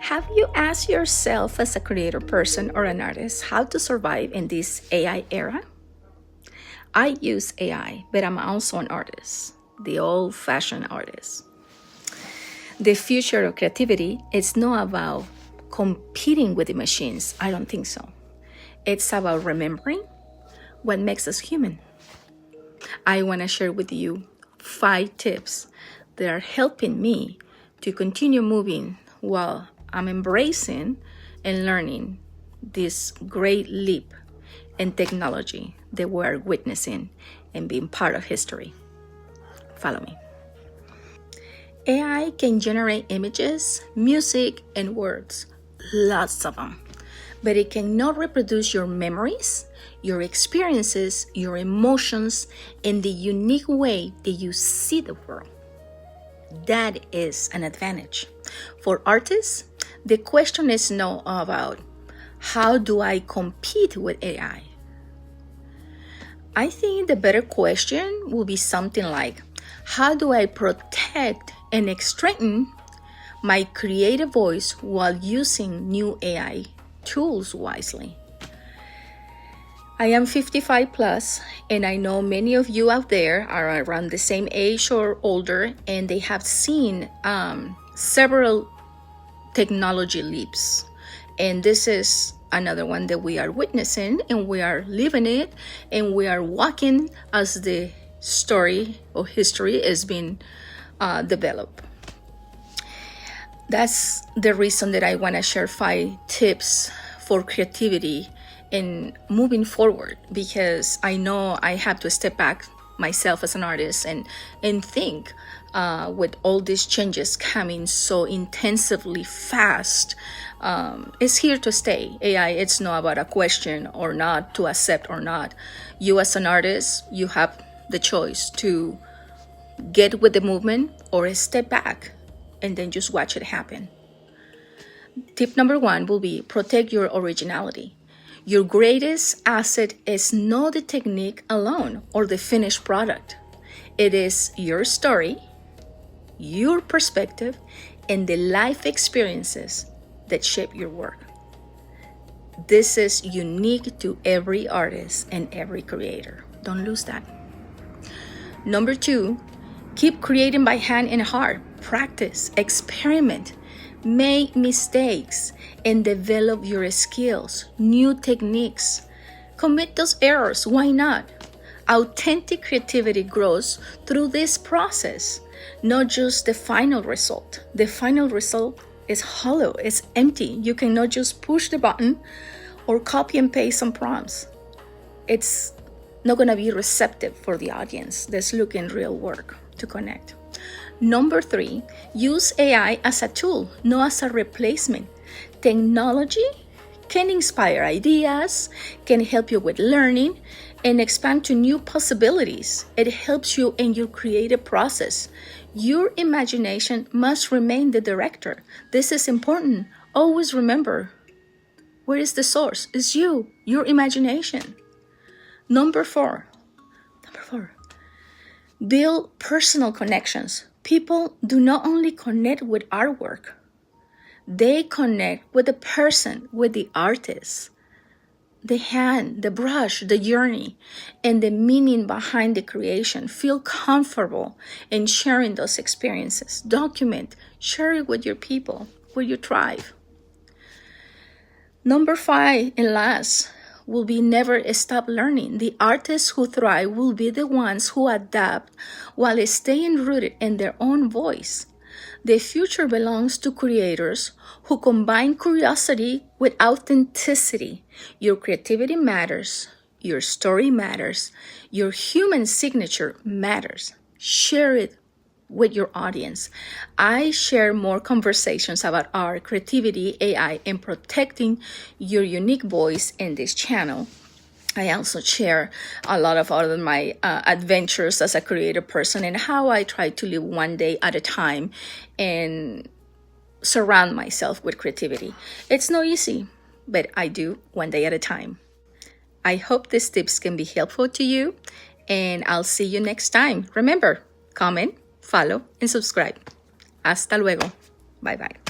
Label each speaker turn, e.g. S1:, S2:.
S1: Have you asked yourself as a creator person or an artist how to survive in this AI era? I use AI, but I'm also an artist, the old-fashioned artist. The future of creativity is not about competing with the machines. I don't think so. It's about remembering what makes us human. I want to share with you 5 tips that are helping me to continue moving while I'm embracing and learning this great leap in technology that we're witnessing and being part of history. Follow me. AI can generate images, music, and words, lots of them, but it cannot reproduce your memories, your experiences, your emotions, in the unique way that you see the world. That is an advantage. For artists, the question is not about how do I compete with AI. I think the better question will be something like, how do I protect and strengthen my creative voice while using new AI tools wisely? I am 55 plus, and I know many of you out there are around the same age or older, and they have seen several technology leaps. And this is another one that we are witnessing, and we are living it, and we are walking as the story or history is being developed. That's the reason that I want to share 5 tips for creativity in moving forward, because I know I have to step back myself as an artist and think with all these changes coming so intensively fast, it's here to stay. AI, it's not about a question or not to accept or not. You as an artist, you have the choice to get with the movement or step back and then just watch it happen. Tip number 1 will be protect your originality. Your greatest asset is not the technique alone or the finished product. It is your story, your perspective, and the life experiences that shape your work. This is unique to every artist and every creator. Don't lose that. Number 2, keep creating by hand and heart. Practice, experiment, make mistakes, and develop your skills, new techniques. Commit those errors, why not? Authentic creativity grows through this process, not just the final result. The final result is hollow, it's empty. You cannot just push the button or copy and paste some prompts. It's not gonna be receptive for the audience that's looking real work to connect. Number 3, use AI as a tool, not as a replacement. Technology can inspire ideas, can help you with learning, and expand to new possibilities. It helps you in your creative process. Your imagination must remain the director. This is important. Always remember, where is the source? It's you, your imagination. Number 4, build personal connections. People do not only connect with artwork, they connect with the person, with the artist, the hand, the brush, the journey, and the meaning behind the creation. Feel comfortable in sharing those experiences. Document, share it with your people, with your tribe. Number 5 and last will be never stop learning. The artists who thrive will be the ones who adapt while staying rooted in their own voice. The future belongs to creators who combine curiosity with authenticity. Your creativity matters, your story matters, your human signature matters. Share it with your audience. I share more conversations about art, creativity, AI, and protecting your unique voice in this channel. I also share a lot of other my adventures as a creative person and how I try to live one day at a time and surround myself with creativity. It's not easy, but I do one day at a time. I hope these tips can be helpful to you, and I'll see you next time. Remember, comment, follow, and subscribe. Hasta luego. Bye bye.